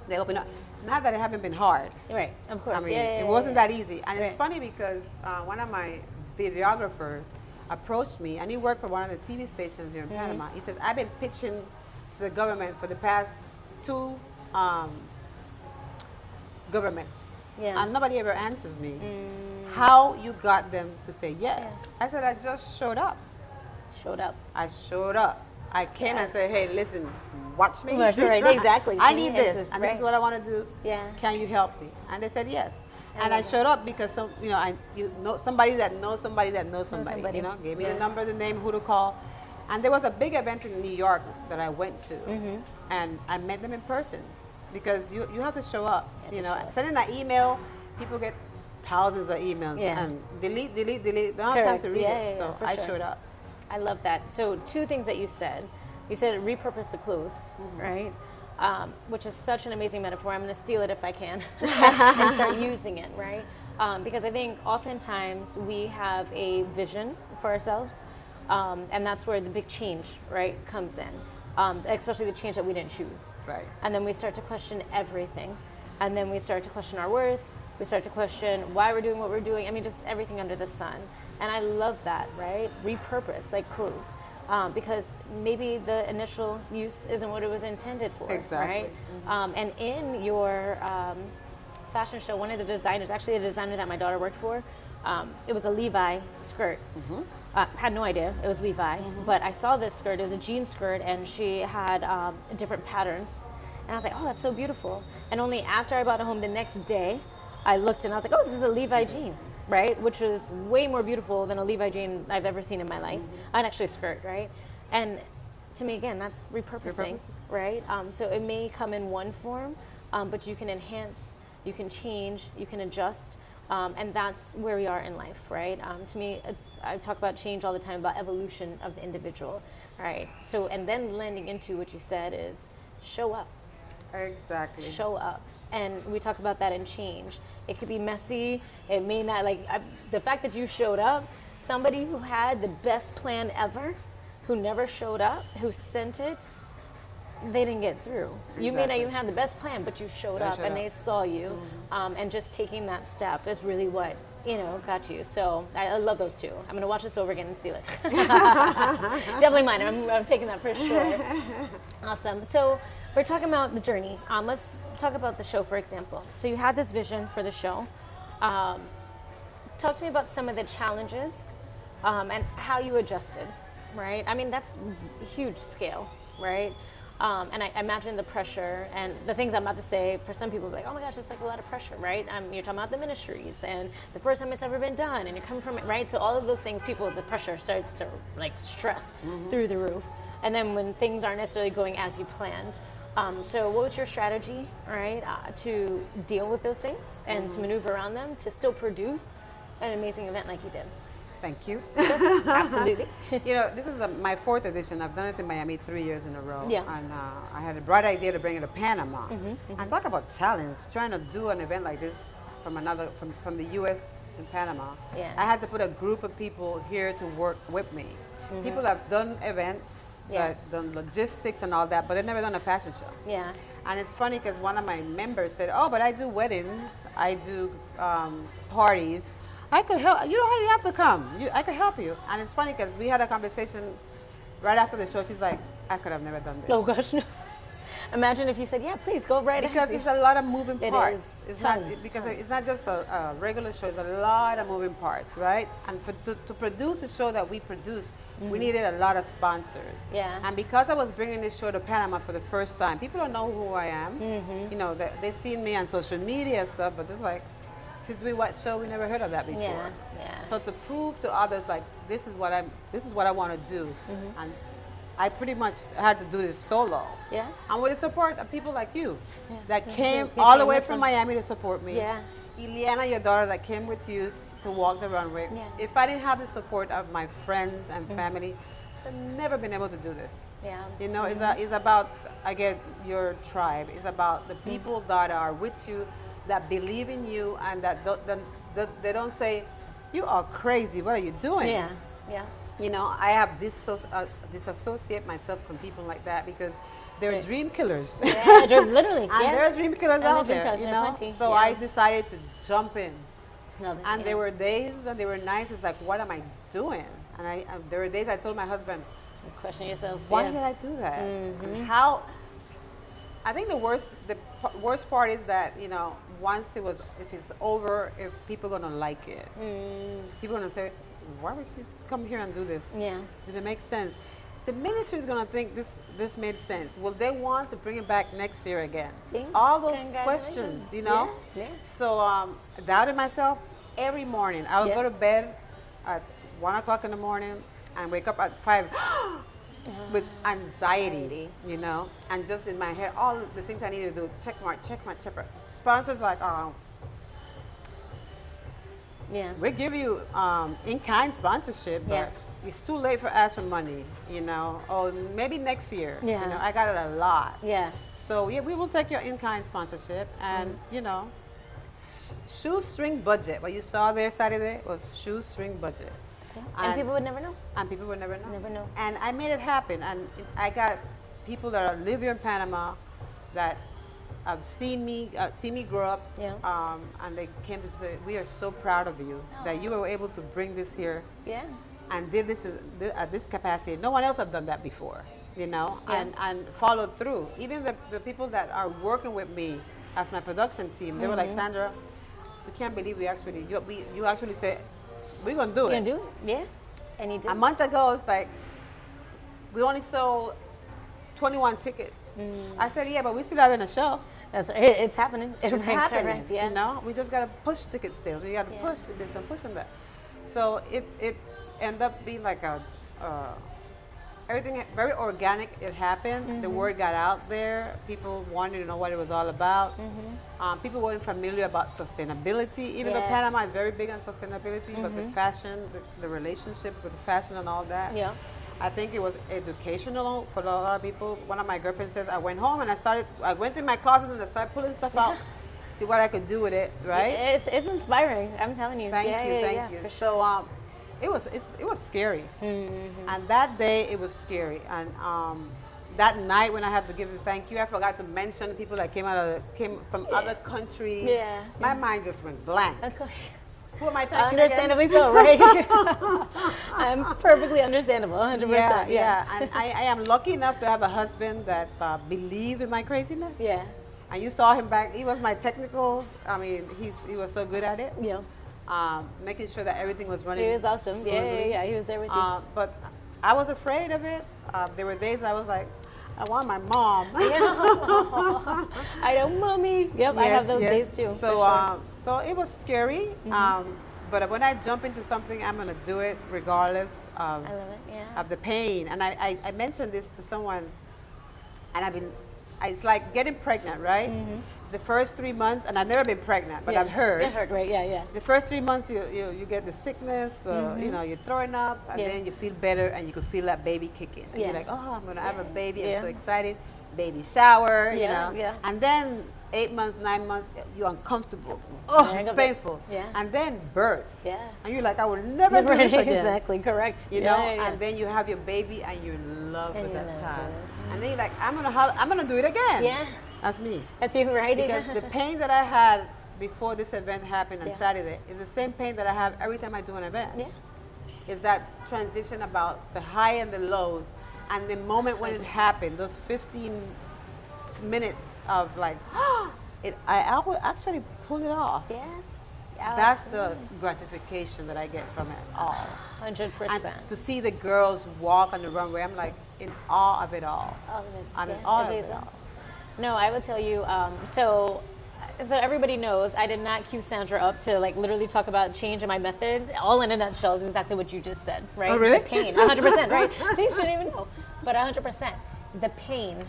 [SPEAKER 2] They open up. Not that it haven't been hard.
[SPEAKER 1] Right. Of course.
[SPEAKER 2] I mean,
[SPEAKER 1] yeah,
[SPEAKER 2] it wasn't
[SPEAKER 1] yeah.
[SPEAKER 2] that easy. And
[SPEAKER 1] Right.
[SPEAKER 2] it's funny because one of my videographers approached me, and he worked for one of the TV stations here in Panama. He says, I've been pitching to the government for the past 2 governments.
[SPEAKER 1] Yeah.
[SPEAKER 2] And nobody ever answers me. How you got them to say yes?
[SPEAKER 1] Yes.
[SPEAKER 2] I said, I just showed up.
[SPEAKER 1] Showed up.
[SPEAKER 2] I showed up. I came and said, hey, listen, watch me.
[SPEAKER 1] Right, exactly.
[SPEAKER 2] I
[SPEAKER 1] See,
[SPEAKER 2] need
[SPEAKER 1] it's
[SPEAKER 2] this,
[SPEAKER 1] just-
[SPEAKER 2] and
[SPEAKER 1] right.
[SPEAKER 2] this is what I want to do.
[SPEAKER 1] Yeah.
[SPEAKER 2] Can you help me? And they said yes.
[SPEAKER 1] I
[SPEAKER 2] And I
[SPEAKER 1] love
[SPEAKER 2] showed up because somebody that knows somebody that knows somebody.
[SPEAKER 1] somebody.
[SPEAKER 2] Gave me
[SPEAKER 1] Yeah.
[SPEAKER 2] the number, the name, who to call. And there was a big event in New York that I went to, and I met them in person because you have to show up. Sending an email, people get thousands of emails and delete. Don't have time to read it. So
[SPEAKER 1] for
[SPEAKER 2] I
[SPEAKER 1] sure.
[SPEAKER 2] showed up.
[SPEAKER 1] I love that. So 2 things that you said. You said repurpose the clothes, right? Which is such an amazing metaphor. I'm going to steal it if I can and start using it, right? Because I think oftentimes we have a vision for ourselves, and that's where the big change, right, comes in, especially the change that we didn't choose.
[SPEAKER 2] Right.
[SPEAKER 1] And then we start to question everything. And then we start to question our worth. We start to question why we're doing what we're doing. I mean, just everything under the sun. And I love that, right? Repurpose, like clothes. Because maybe the initial use isn't what it was intended for,
[SPEAKER 2] Exactly.
[SPEAKER 1] right? And in your fashion show, one of the designers, actually a designer that my daughter worked for, it was a Levi skirt. Had no idea it was Levi, but I saw this skirt. It was a jean skirt, and she had different patterns. And I was like, oh, that's so beautiful. And only after I brought it home the next day, I looked and I was like, oh, this is a Levi jeans, right? Which was way more beautiful than a Levi jean I've ever seen in my life. And actually a skirt, right? And to me, again, that's repurposing, right? So it may come in one form, but you can enhance, you can change, you can adjust. And that's where we are in life, right? To me, I talk about change all the time, about evolution of the individual, right? So, and then landing into what you said is show up.
[SPEAKER 2] Exactly.
[SPEAKER 1] Show up. And we talk about that in change. It could be messy. It may not, the fact that you showed up, somebody who had the best plan ever, who never showed up, who sent it, they didn't get through. You may not even have the best plan, but you showed up and they saw you. And just taking that step is really what, got you. So I love those 2. I'm going to watch this over again and steal it. Definitely mine. I'm taking that for sure. Awesome. So we're talking about the journey. Let's talk about the show, for example. So you had this vision for the show. Talk to me about some of the challenges and how you adjusted, right? I mean, that's a huge scale, right? And I imagine the pressure and the things I'm about to say, for some people, like, oh my gosh, it's like a lot of pressure, right? You're talking about the ministries and the first time it's ever been done, and you're coming from it, right? So all of those things, the pressure starts to stress through the roof. And then when things aren't necessarily going as you planned. So what was your strategy, right, to deal with those things and to maneuver around them to still produce an amazing event like you did?
[SPEAKER 2] Thank you.
[SPEAKER 1] Absolutely.
[SPEAKER 2] This is my 4th edition. I've done it in Miami 3 years in a row.
[SPEAKER 1] Yeah.
[SPEAKER 2] And I had a bright idea to bring it to Panama. And talk about challenge, trying to do an event like this from the U.S. in Panama.
[SPEAKER 1] Yeah.
[SPEAKER 2] I had to put a group of people here to work with me. People have done events, done logistics and all that, but they've never done a fashion show.
[SPEAKER 1] Yeah.
[SPEAKER 2] And it's funny because one of my members said, oh, but I do weddings, I do parties. I could help. You don't have to come. I could help you. And it's funny because we had a conversation right after the show. She's like, I could have never done this.
[SPEAKER 1] Oh gosh, no. Imagine if you said, yeah, please go right
[SPEAKER 2] because
[SPEAKER 1] ahead.
[SPEAKER 2] it's a lot of moving
[SPEAKER 1] It
[SPEAKER 2] parts.
[SPEAKER 1] is.
[SPEAKER 2] It's
[SPEAKER 1] Tons,
[SPEAKER 2] not because
[SPEAKER 1] tons.
[SPEAKER 2] it's not just a regular show. It's a lot of moving parts, right? And to produce the show that we produce, we needed a lot of sponsors.
[SPEAKER 1] Yeah.
[SPEAKER 2] And because I was bringing this show to Panama for the first time, people don't know who I am. You know, they seen me on social media and stuff, but it's like, she's doing what show? We never heard of that before.
[SPEAKER 1] Yeah, yeah.
[SPEAKER 2] So to prove to others like this is what I want to do, and I pretty much had to do this solo.
[SPEAKER 1] Yeah.
[SPEAKER 2] And with the support of people like you
[SPEAKER 1] Yeah.
[SPEAKER 2] that
[SPEAKER 1] Yeah,
[SPEAKER 2] came
[SPEAKER 1] you
[SPEAKER 2] all the
[SPEAKER 1] came
[SPEAKER 2] way
[SPEAKER 1] with
[SPEAKER 2] from
[SPEAKER 1] them.
[SPEAKER 2] Miami to support me.
[SPEAKER 1] Yeah.
[SPEAKER 2] Ileana, your daughter, that came with you to walk the runway.
[SPEAKER 1] Yeah.
[SPEAKER 2] If I didn't have the support of my friends and family, I'd never been able to do this.
[SPEAKER 1] Yeah.
[SPEAKER 2] You know, it's about, again, your tribe. It's about the people that are with you, that believe in you, and that they don't say, you are crazy, what are you doing?
[SPEAKER 1] Yeah. Yeah.
[SPEAKER 2] You know, I have disassociate myself from people like that because they're dream killers.
[SPEAKER 1] Yeah, literally.
[SPEAKER 2] And
[SPEAKER 1] yeah.
[SPEAKER 2] there are dream killers
[SPEAKER 1] And
[SPEAKER 2] out
[SPEAKER 1] the dream
[SPEAKER 2] there,
[SPEAKER 1] killers,
[SPEAKER 2] you
[SPEAKER 1] there are
[SPEAKER 2] know.
[SPEAKER 1] plenty,
[SPEAKER 2] So
[SPEAKER 1] yeah.
[SPEAKER 2] I decided to jump in.
[SPEAKER 1] No,
[SPEAKER 2] And
[SPEAKER 1] yeah.
[SPEAKER 2] there were days and they were nights. It's like, what am I doing? And there were days I told my husband,
[SPEAKER 1] You question yourself.
[SPEAKER 2] why
[SPEAKER 1] yeah.
[SPEAKER 2] did I do that? And how? I think the worst part is that, you know, if it's over, if people are gonna like it, people are gonna say, why would she come here and do this?
[SPEAKER 1] Yeah.
[SPEAKER 2] Did it make sense? The ministry is gonna think this made sense. Will they want to bring it back next year again?
[SPEAKER 1] See?
[SPEAKER 2] All those
[SPEAKER 1] Congratulations.
[SPEAKER 2] questions, you know.
[SPEAKER 1] Yeah.
[SPEAKER 2] So I doubted myself every morning. I would
[SPEAKER 1] Yeah.
[SPEAKER 2] go to bed at 1 o'clock in the morning and wake up at 5 with anxiety, you know, and just in my head, all the things I needed to do, check mark. Sponsors like,
[SPEAKER 1] Yeah.
[SPEAKER 2] we give you in-kind sponsorship, but
[SPEAKER 1] Yeah.
[SPEAKER 2] it's too late for us for money, you know, or maybe next year.
[SPEAKER 1] Yeah.
[SPEAKER 2] You know, I got it a lot.
[SPEAKER 1] Yeah.
[SPEAKER 2] So yeah, we will take your in-kind sponsorship, and you know, shoestring budget. What you saw there Saturday was shoestring budget.
[SPEAKER 1] And people would never know.
[SPEAKER 2] And people would never know.
[SPEAKER 1] Never know.
[SPEAKER 2] And I made it happen. And I got people that live here in Panama that have seen me grow up.
[SPEAKER 1] Yeah.
[SPEAKER 2] And they came to say, we are so proud of you that you were able to bring this here
[SPEAKER 1] Yeah.
[SPEAKER 2] and did this at this capacity. No one else have done that before, you know,
[SPEAKER 1] Yeah.
[SPEAKER 2] and followed through. Even the people that are working with me as my production team, they were like, Sandra, we can't believe you actually said, we're going to do
[SPEAKER 1] You
[SPEAKER 2] it.
[SPEAKER 1] gonna do it? Yeah. And you did.
[SPEAKER 2] A month ago, it's like, we only sold 21 tickets. I said, yeah, but we still having a show.
[SPEAKER 1] That's it's happening.
[SPEAKER 2] It's happening,
[SPEAKER 1] Correct, yeah.
[SPEAKER 2] you know? We just got to push ticket sales. We got to
[SPEAKER 1] Yeah.
[SPEAKER 2] push with this and push on that. So it ended up being like everything very organic. It happened. The word got out there. People wanted to know what it was all about. People weren't familiar about sustainability, even though
[SPEAKER 1] Yes.
[SPEAKER 2] Panama is very big on sustainability, but the fashion, the relationship with the fashion and all that.
[SPEAKER 1] Yeah.
[SPEAKER 2] I think it was educational for a lot of people. One of my girlfriends says, I went home and I went in my closet and I started pulling stuff out, see what I could do with it, right?
[SPEAKER 1] It's inspiring. I'm telling you.
[SPEAKER 2] Thank
[SPEAKER 1] Yeah,
[SPEAKER 2] you,
[SPEAKER 1] yeah,
[SPEAKER 2] thank
[SPEAKER 1] yeah,
[SPEAKER 2] you.
[SPEAKER 1] for
[SPEAKER 2] So it was scary, and that day it was scary. And that night when I had to give the thank you, I forgot to mention the people that came from other countries.
[SPEAKER 1] Yeah.
[SPEAKER 2] My mind just went blank.
[SPEAKER 1] Of course.
[SPEAKER 2] Who am I thanking
[SPEAKER 1] Understandably
[SPEAKER 2] again?
[SPEAKER 1] so, right? I'm perfectly understandable, 100%.
[SPEAKER 2] Yeah. And I am lucky enough to have a husband that believed in my craziness.
[SPEAKER 1] Yeah.
[SPEAKER 2] And you saw him back. He was my technical. I mean, he was so good at it.
[SPEAKER 1] Yeah.
[SPEAKER 2] Making sure that everything was running.
[SPEAKER 1] He was awesome. Yeah. He was there with you.
[SPEAKER 2] But I was afraid of it. There were days I was like, I want my mom.
[SPEAKER 1] I know, mommy. Yep, I have those days too.
[SPEAKER 2] So,
[SPEAKER 1] for sure.
[SPEAKER 2] so it was scary. But when I jump into something, I'm gonna do it regardless of
[SPEAKER 1] I love it. Yeah.
[SPEAKER 2] of the pain. And I mentioned this to someone, and it's like getting pregnant, right? The first 3 months, and I've never been pregnant, but
[SPEAKER 1] Yeah.
[SPEAKER 2] I've heard.
[SPEAKER 1] It hurt, right? Yeah.
[SPEAKER 2] The first 3 months, you get the sickness, you know, you're throwing up, and
[SPEAKER 1] Yeah.
[SPEAKER 2] then you feel better, and you can feel that baby kicking. And
[SPEAKER 1] Yeah.
[SPEAKER 2] you're like, oh, I'm gonna have a baby.
[SPEAKER 1] Yeah.
[SPEAKER 2] I'm so excited. Baby shower, you
[SPEAKER 1] Yeah,
[SPEAKER 2] know.
[SPEAKER 1] yeah.
[SPEAKER 2] And then 8 months, 9 months, you're uncomfortable. Oh,
[SPEAKER 1] Yeah,
[SPEAKER 2] it's
[SPEAKER 1] I got that.
[SPEAKER 2] painful.
[SPEAKER 1] Yeah.
[SPEAKER 2] And then birth,
[SPEAKER 1] Yes.
[SPEAKER 2] and you're like, I will never do this again.
[SPEAKER 1] Exactly. Correct.
[SPEAKER 2] You
[SPEAKER 1] Yeah,
[SPEAKER 2] know,
[SPEAKER 1] yeah.
[SPEAKER 2] and then you have your baby, and you're in love
[SPEAKER 1] And
[SPEAKER 2] with
[SPEAKER 1] you
[SPEAKER 2] that
[SPEAKER 1] love
[SPEAKER 2] child.
[SPEAKER 1] it.
[SPEAKER 2] And then you're like, I'm gonna do it again.
[SPEAKER 1] Yeah.
[SPEAKER 2] That's me.
[SPEAKER 1] That's you, right?
[SPEAKER 2] Because the pain that I had before this event happened on
[SPEAKER 1] Yeah.
[SPEAKER 2] Saturday is the same pain that I have every time I do an event.
[SPEAKER 1] Yeah.
[SPEAKER 2] It's that transition about the high and the lows, and the moment when it happened, those 15 minutes of like, I will actually pull it off.
[SPEAKER 1] Yes.
[SPEAKER 2] That's the gratification that I get from it all.
[SPEAKER 1] 100%.
[SPEAKER 2] And to see the girls walk on the runway, I'm like in awe of it all. I'm in awe of it all.
[SPEAKER 1] No, I will tell you. So everybody knows I did not cue Sandra up to like literally talk about change in my method. All in a nutshell is exactly what you just said, right?
[SPEAKER 2] Oh, really?
[SPEAKER 1] The pain, 100%, right? So you shouldn't even know, but 100%. The pain,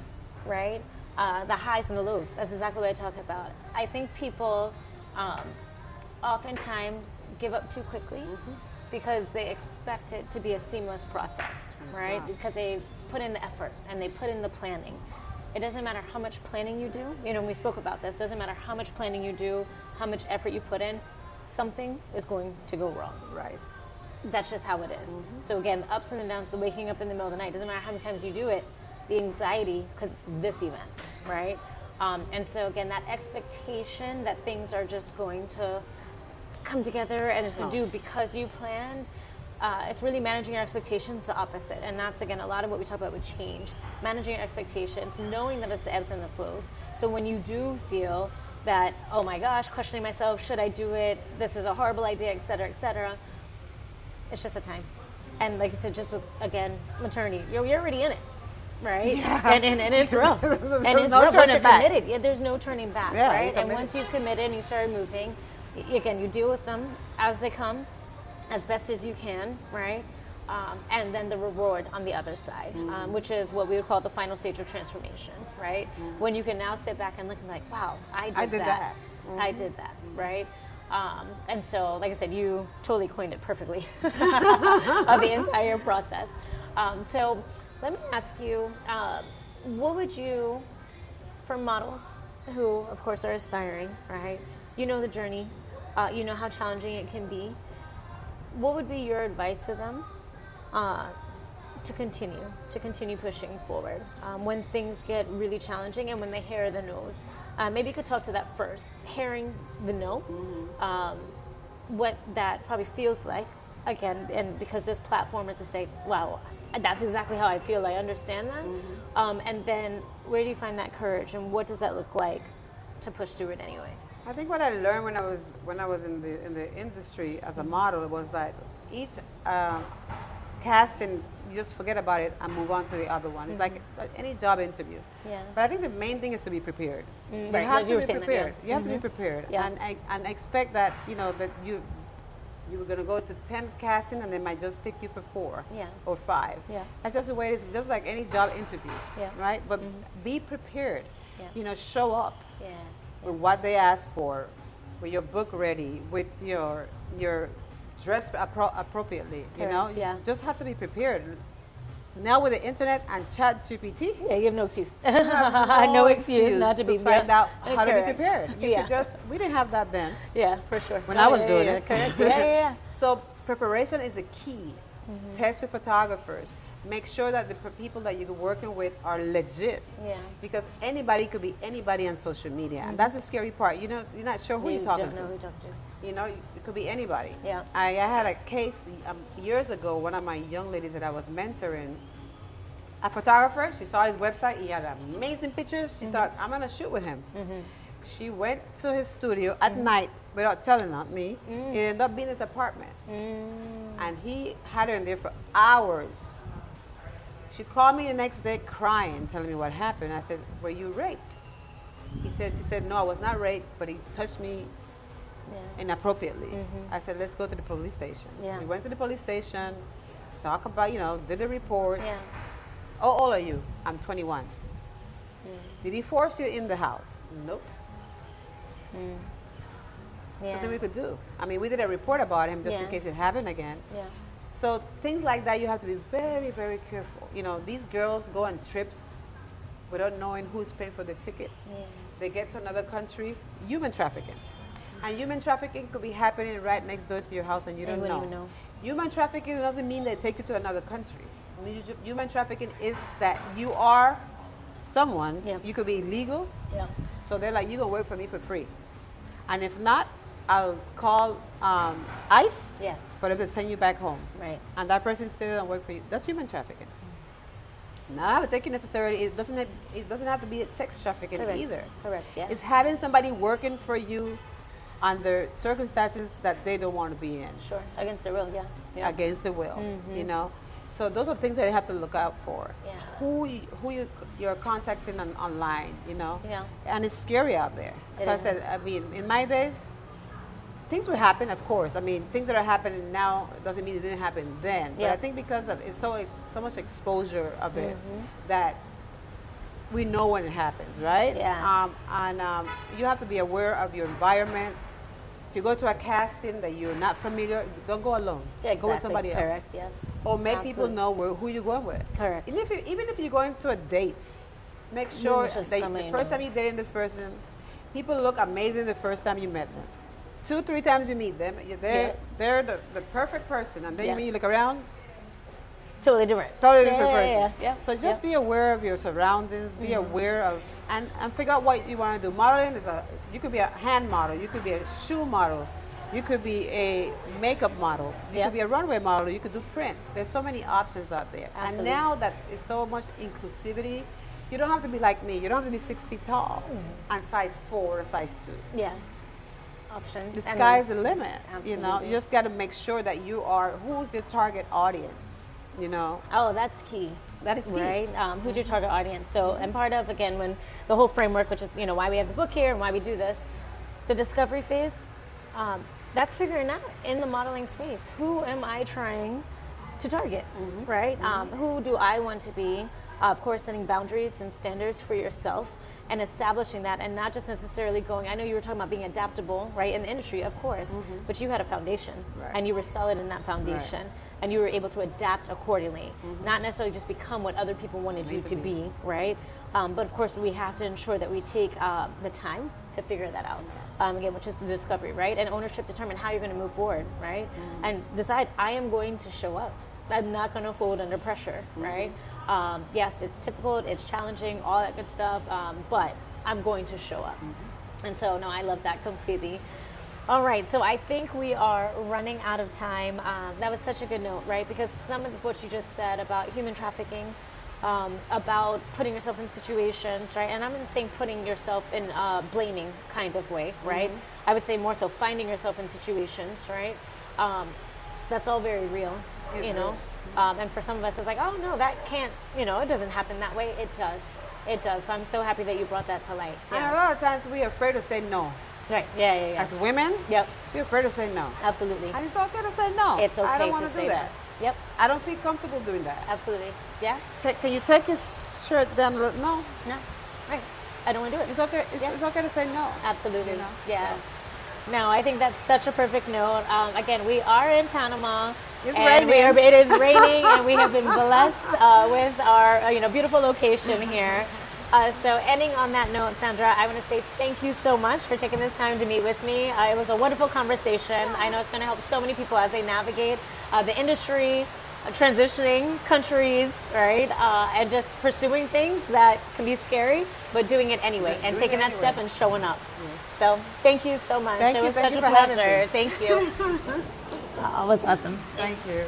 [SPEAKER 1] right? The highs and the lows. That's exactly what I talk about. I think people oftentimes give up too quickly because they expect it to be a seamless process, right? Because they put in the effort and they put in the planning. It doesn't matter how much planning you do. You know, we spoke about this. It doesn't matter how much planning you do, how much effort you put in, something is going to go wrong.
[SPEAKER 2] Right.
[SPEAKER 1] That's just how it is. So again, the ups and the downs, the waking up in the middle of the night, doesn't matter how many times you do it, the anxiety, because it's this event, right? And so again, that expectation that things are just going to come together and it's going to do because you planned, it's really managing your expectations, the opposite. And that's, again, a lot of what we talk about with change. Managing your expectations, knowing that it's the ebbs and the flows. So when you do feel that, oh my gosh, questioning myself, should I do it? This is a horrible idea, et cetera, it's just a time. And like I said, just with, again, maternity, you're already in it, right?
[SPEAKER 2] Yeah.
[SPEAKER 1] And it's rough. And it's
[SPEAKER 2] no
[SPEAKER 1] rough once you're
[SPEAKER 2] turning back.
[SPEAKER 1] committed. Yeah, there's no turning back,
[SPEAKER 2] Yeah,
[SPEAKER 1] right?
[SPEAKER 2] you're
[SPEAKER 1] And once you committed and you started moving, again, you deal with them as they come, as best as you can, right? And then the reward on the other side, which is what we would call the final stage of transformation, right? When you can now sit back and look and be like, wow, I did that. I did that, right? And so, like I said, you totally coined it perfectly of the entire process. So let me ask you, what would you, for models who, of course, are aspiring, right? You know the journey, you know how challenging it can be. What would be your advice to them to continue pushing forward when things get really challenging and when they hear the no's? Maybe you could talk to that first, hearing the no, what that probably feels like, again, and because this platform is to say, wow, that's exactly how I feel, I understand that. And then where do you find that courage and what does that look like to push through it anyway?
[SPEAKER 2] I think what I learned when I was in the industry as a model was that each casting, you just forget about it and move on to the other one. It's like any job interview.
[SPEAKER 1] Yeah.
[SPEAKER 2] But I think the main thing is to be prepared. You
[SPEAKER 1] Right,
[SPEAKER 2] have
[SPEAKER 1] as
[SPEAKER 2] to
[SPEAKER 1] you were
[SPEAKER 2] be
[SPEAKER 1] saying that,
[SPEAKER 2] prepared.
[SPEAKER 1] yeah.
[SPEAKER 2] You have to be prepared,
[SPEAKER 1] Yeah.
[SPEAKER 2] and expect that that you were going to go to 10 casting and they might just pick you for 4 or 5.
[SPEAKER 1] Yeah.
[SPEAKER 2] That's just the way it is. It's just like any job interview, right? But be prepared.
[SPEAKER 1] Yeah.
[SPEAKER 2] Show up
[SPEAKER 1] Yeah.
[SPEAKER 2] with what they ask for, with your book ready, with your dress appropriately.
[SPEAKER 1] Correct,
[SPEAKER 2] You just have to be prepared. Now with the internet and Chat GPT,
[SPEAKER 1] Yeah, you have no excuse.
[SPEAKER 2] you have
[SPEAKER 1] no excuse not to be
[SPEAKER 2] find out how to be
[SPEAKER 1] Correct.
[SPEAKER 2] prepared. You could we didn't have that then.
[SPEAKER 1] Yeah, for sure.
[SPEAKER 2] When I was doing it.
[SPEAKER 1] Correct. Yeah.
[SPEAKER 2] So preparation is a key. Test with photographers. Make sure that the people that you're working with are legit.
[SPEAKER 1] Yeah.
[SPEAKER 2] Because anybody could be anybody on social media, and that's the scary part. You're not sure who you're talking
[SPEAKER 1] don't know
[SPEAKER 2] to.
[SPEAKER 1] who you're talking to.
[SPEAKER 2] It could be anybody.
[SPEAKER 1] Yeah.
[SPEAKER 2] I had a case years ago. One of my young ladies that I was mentoring, a photographer. She saw his website. He had amazing pictures. She thought, I'm gonna shoot with him. She went to his studio at night without telling me. It ended up being his apartment, and he had her in there for hours. She called me the next day crying, telling me what happened. I said, were you raped? She said, no, I was not raped, but he touched me inappropriately. I said, let's go to the police station.
[SPEAKER 1] Yeah.
[SPEAKER 2] We went to the police station, talk about, did a report.
[SPEAKER 1] Yeah.
[SPEAKER 2] Oh, all of you, I'm 21. Did he force you in the house? Nope. Nothing we could do. I mean, we did a report about him just in case it happened again.
[SPEAKER 1] Yeah.
[SPEAKER 2] So things like that, you have to be very, very careful. These girls go on trips without knowing who's paying for the ticket.
[SPEAKER 1] Yeah.
[SPEAKER 2] They get to another country, human trafficking. And human trafficking could be happening right next door to your house and you don't
[SPEAKER 1] wouldn't even know.
[SPEAKER 2] Human trafficking doesn't mean they take you to another country. Human trafficking is that you are someone, you could be illegal.
[SPEAKER 1] Yeah.
[SPEAKER 2] So they're like, you're going to work for me for free. And if not, I'll call ICE for them to send you back home.
[SPEAKER 1] Right.
[SPEAKER 2] And that person still doesn't work for you. That's human trafficking. No, but taking necessarily, it doesn't have to be sex trafficking either.
[SPEAKER 1] Correct, yeah.
[SPEAKER 2] It's having somebody working for you under circumstances that they don't want to be in.
[SPEAKER 1] Sure, against their will, yeah.
[SPEAKER 2] Against the will, you know. So those are things that you have to look out for.
[SPEAKER 1] Yeah.
[SPEAKER 2] Who you're contacting online, you know.
[SPEAKER 1] Yeah.
[SPEAKER 2] And it's scary out there.
[SPEAKER 1] It
[SPEAKER 2] So I
[SPEAKER 1] is.
[SPEAKER 2] said, I mean, in my days, things will happen, of course. I mean, things that are happening now doesn't mean it didn't happen then. But
[SPEAKER 1] Yeah.
[SPEAKER 2] I think because of it's so much exposure of it that we know when it happens, right?
[SPEAKER 1] Yeah.
[SPEAKER 2] You have to be aware of your environment. If you go to a casting that you're not familiar, don't go alone.
[SPEAKER 1] Yeah, exactly.
[SPEAKER 2] Go with somebody else.
[SPEAKER 1] Correct, yes.
[SPEAKER 2] Or make
[SPEAKER 1] Absolutely.
[SPEAKER 2] people know who you're going with.
[SPEAKER 1] Correct.
[SPEAKER 2] Even if you're going to a date, make sure
[SPEAKER 1] There's just
[SPEAKER 2] that
[SPEAKER 1] somebody
[SPEAKER 2] the
[SPEAKER 1] you
[SPEAKER 2] first
[SPEAKER 1] know.
[SPEAKER 2] time you're dating this person, people look amazing the first time you met them. 2-3 times you meet them, they're the perfect person, and then you look around,
[SPEAKER 1] Totally different.
[SPEAKER 2] totally different person.
[SPEAKER 1] Yeah.
[SPEAKER 2] So just be aware of your surroundings, be aware of, and figure out what you want to do. Modeling you could be a hand model, you could be a shoe model, you could be a makeup model, you could be a runway model, you could do print. There's so many options out there.
[SPEAKER 1] Absolutely.
[SPEAKER 2] And now that it's so much inclusivity, you don't have to be like me. You don't have to be 6 feet tall and size 4 or size 2.
[SPEAKER 1] Yeah. Options.
[SPEAKER 2] The sky's the limit. You know,
[SPEAKER 1] Absolutely.
[SPEAKER 2] you just got to make sure that you are who's your target audience. You know,
[SPEAKER 1] Oh, that's key.
[SPEAKER 2] that is key.
[SPEAKER 1] Right? Who's your target audience? So, and part of, again, when the whole framework, which is, you know, why we have the book here and why we do this, the discovery phase, that's figuring out in the modeling space, who am I trying to target, right? Who do I want to be? Of course, setting boundaries and standards for yourself and establishing that, and not just necessarily going, I know you were talking about being adaptable, right, in the industry, of course, but you had a foundation, and you were solid in that foundation, and you were able to adapt accordingly, not necessarily just become what other people wanted you to be, right? But of course, we have to ensure that we take the time to figure that out, again, which is the discovery, right? And ownership, determine how you're going to move forward, right? And decide, I am going to show up. I'm not going to fold under pressure, right? Yes, it's difficult, it's challenging, all that good stuff, but I'm going to show up. And so, no, I love that completely. All right, so I think we are running out of time. That was such a good note, right? Because some of what you just said about human trafficking, about putting yourself in situations, right? And I'm not saying putting yourself in a blaming kind of way, right? I would say more so finding yourself in situations, right? That's all very real, you know? And for some of us, it's like, oh no, that can't, you know, it doesn't happen that way. It does. It does. So I'm so happy that you brought that to light.
[SPEAKER 2] And a lot of times we're afraid to say no.
[SPEAKER 1] Right. Yeah.
[SPEAKER 2] As women,
[SPEAKER 1] Yep.
[SPEAKER 2] we're afraid to say no.
[SPEAKER 1] Absolutely.
[SPEAKER 2] And it's okay to say no.
[SPEAKER 1] It's okay
[SPEAKER 2] I don't
[SPEAKER 1] to
[SPEAKER 2] want to
[SPEAKER 1] say
[SPEAKER 2] do that.
[SPEAKER 1] Yep.
[SPEAKER 2] I don't feel comfortable doing that.
[SPEAKER 1] Absolutely. Yeah.
[SPEAKER 2] Can you take your shirt down a little? No.
[SPEAKER 1] No. Right. I don't want to do it.
[SPEAKER 2] It's okay. It's okay to say no.
[SPEAKER 1] Absolutely.
[SPEAKER 2] You know?
[SPEAKER 1] Yeah. No, I think that's such a perfect note. Again, we are in Panama.
[SPEAKER 2] It's
[SPEAKER 1] and
[SPEAKER 2] raining.
[SPEAKER 1] it is raining, and we have been blessed with our beautiful location here. So ending on that note, Sandra, I want to say thank you so much for taking this time to meet with me. It was a wonderful conversation. I know it's going to help so many people as they navigate the industry, transitioning countries, right? And just pursuing things that can be scary, but doing it anyway and taking that step and showing up. So thank you so much.
[SPEAKER 2] Thank
[SPEAKER 1] it
[SPEAKER 2] you.
[SPEAKER 1] was
[SPEAKER 2] Thank
[SPEAKER 1] such
[SPEAKER 2] you
[SPEAKER 1] a
[SPEAKER 2] for having
[SPEAKER 1] pleasure.
[SPEAKER 2] me.
[SPEAKER 1] Thank you. It was awesome.
[SPEAKER 2] Thank you.